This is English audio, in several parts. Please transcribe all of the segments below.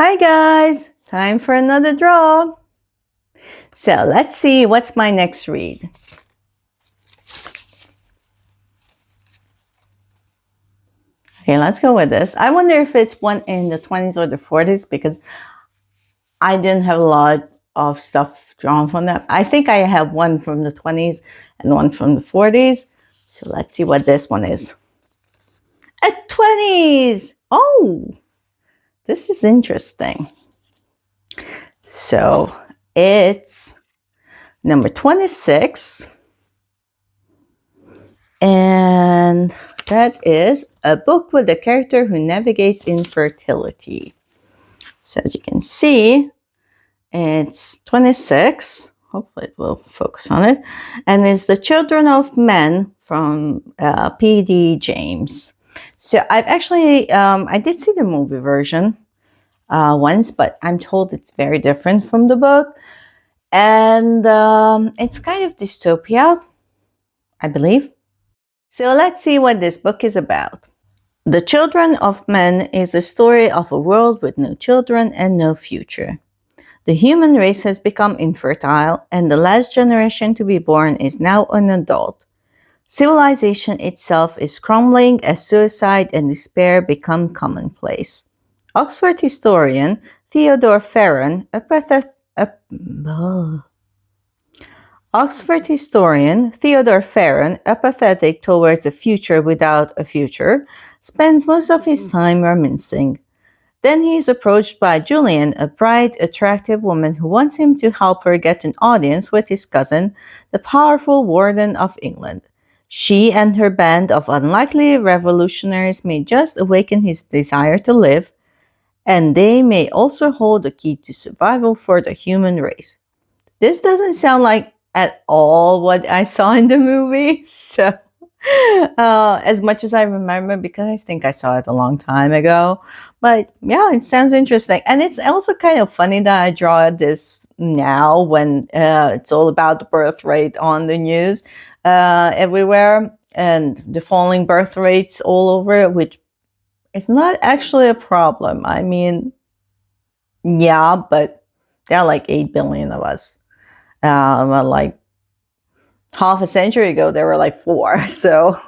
Hi guys, time for another draw. So let's see what's my next read. Okay, let's go with this. I wonder if it's one in the 20s or the 40s because I didn't have a lot of stuff drawn from that. I think I have one from the 20s and one from the 40s. So let's see what this one is. A 20s! Oh, this is interesting. So it's number 26. And that is a book with a character who navigates infertility. So as you can see, it's 26. Hopefully it will focus on it. And it's The Children of Men from P.D. James. So I've actually, I did see the movie version once, but I'm told it's very different from the book. And it's kind of dystopia, I believe. So let's see what this book is about. The Children of Men is the story of a world with no children and no future. The human race has become infertile, and the last generation to be born is now an adult. Civilization itself is crumbling as suicide and despair become commonplace. Oxford historian Theodore Ferron, apathetic towards a future without a future, spends most of his time reminiscing. Then he is approached by Julian, a bright, attractive woman who wants him to help her get an audience with his cousin, the powerful Warden of England. She and her band of unlikely revolutionaries may just awaken his desire to live, and they may also hold the key to survival for the human race. This doesn't sound like at all what I saw in the movie. So, as much as I remember, because I think I saw it a long time ago. But yeah, it sounds interesting. And it's also kind of funny that I draw this now when it's all about the birth rate on the news everywhere and the falling birth rates all over, which is not actually a problem. I mean, yeah, but there are like 8 billion of us. Like half a century ago, there were like 4. So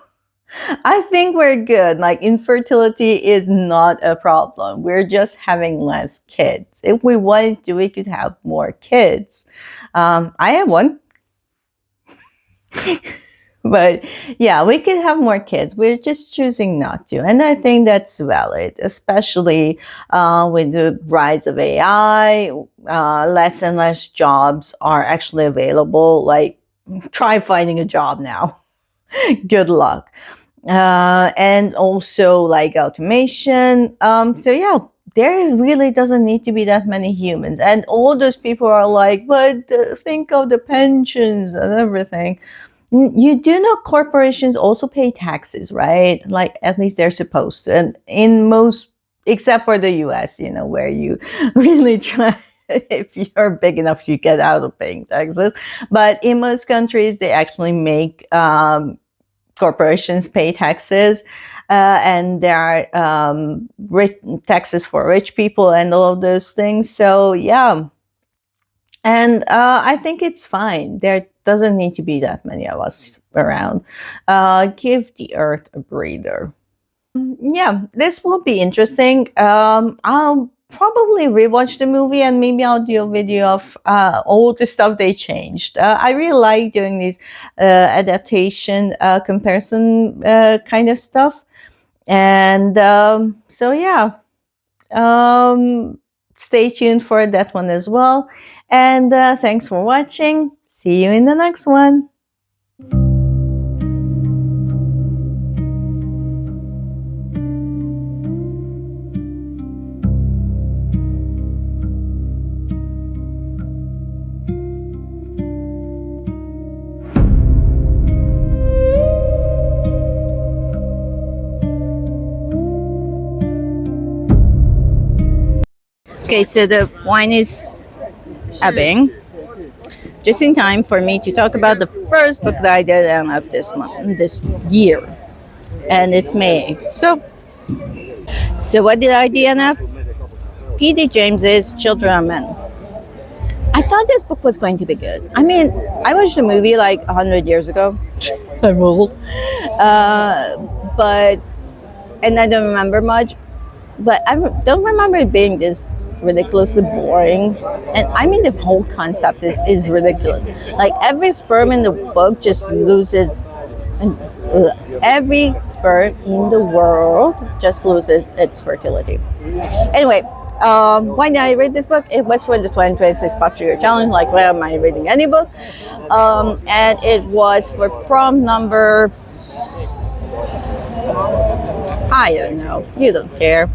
I think we're good. Like infertility is not a problem. We're just having less kids. If we wanted to, we could have more kids. I have one. But yeah, we could have more kids. We're just choosing not to. And I think that's valid, especially with the rise of AI. Less and less jobs are actually available. Like, try finding a job now. Good luck. And also like automation. So yeah, there really doesn't need to be that many humans. And all those people are like, but think of the pensions and everything. You do know corporations also pay taxes, right? Like at least they're supposed to. And in most, except for the US, where you really try, if you're big enough, you get out of paying taxes. But in most countries, they actually make corporations pay taxes. And there are taxes for rich people and all of those things. So yeah. And I think it's fine. There doesn't need to be that many of us around. Give the earth a breather. Yeah, this will be interesting. I'll probably rewatch the movie and maybe I'll do a video of all the stuff they changed. I really like doing these adaptation comparison kind of stuff. And so, yeah. Stay tuned for that one as well. And thanks for watching. See you in the next one. Okay, so the wine is ebbing. Just in time for me to talk about the first book that I did of this year, and it's May. So what did I DNF? P.D. James's Children of Men. I thought this book was going to be good. I mean, I watched the movie like 100 years ago. I'm old. But, and I don't remember much, but I don't remember it being this ridiculously boring. And I mean, the whole concept is ridiculous. Like, every sperm in the book just loses, every sperm in the world just loses its fertility. Anyway, why did I read this book? It was for the 2026 Pop Sugar Challenge. Like, why am I reading any book? And it was for prompt number, I don't know, you don't care.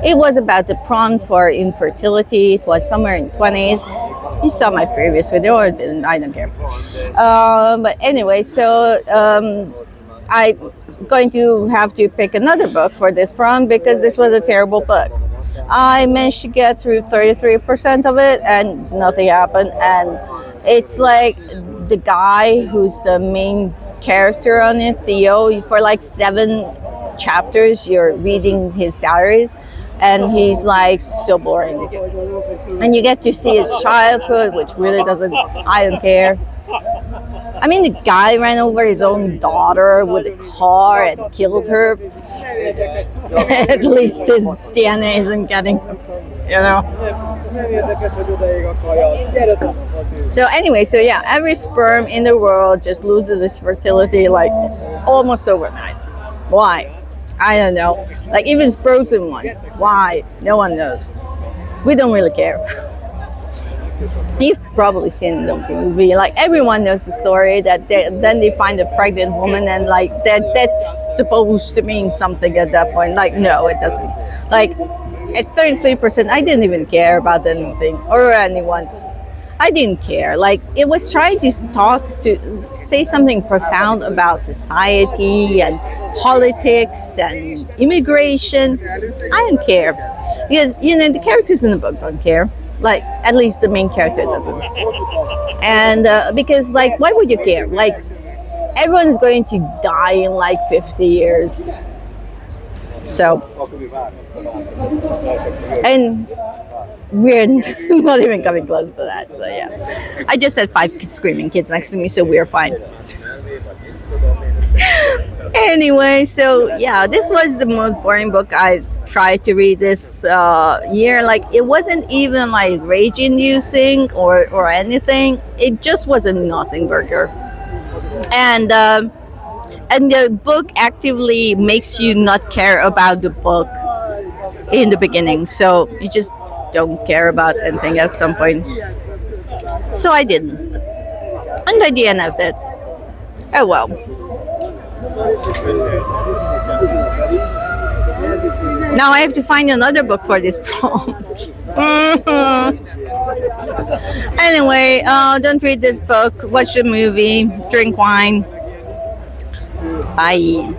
It was about the prompt for infertility. It was somewhere in 20s. You saw my previous video or didn't, I don't care. But anyway, so I'm going to have to pick another book for this prompt because this was a terrible book. I managed to get through 33% of it and nothing happened. And it's like the guy who's the main character on it, Theo, for like 7 chapters, you're reading his diaries. And he's like so boring. And you get to see his childhood, which really doesn't, I don't care. I mean, the guy ran over his own daughter with a car and killed her. At least his DNA isn't getting, you know. So anyway, so yeah, every sperm in the world just loses its fertility like almost overnight. Why? I don't know. Like, even frozen ones. Why? No one knows. We don't really care. You've probably seen the movie. Like, everyone knows the story that then they find a pregnant woman and like that's supposed to mean something at that point. Like, no, it doesn't. Like, at 33%, I didn't even care about anything or anyone. I didn't care. Like, it was trying to say something profound about society and politics and immigration. I don't care. Because, you know, the characters in the book don't care. Like, at least the main character doesn't. And because, like, why would you care? Like, everyone's going to die in like 50 years. So, and we're not even coming close to that. So yeah, I just had 5 screaming kids next to me, so we're fine. Anyway, so yeah, this was the most boring book I tried to read this year. Like, it wasn't even like rage-inducing or anything. It just was a nothing burger. And the book actively makes you not care about the book in the beginning. So you just don't care about anything at some point. So I didn't. And I DNF'd it. Oh well. Now I have to find another book for this prompt. Anyway, don't read this book. Watch the movie. Drink wine. Bye.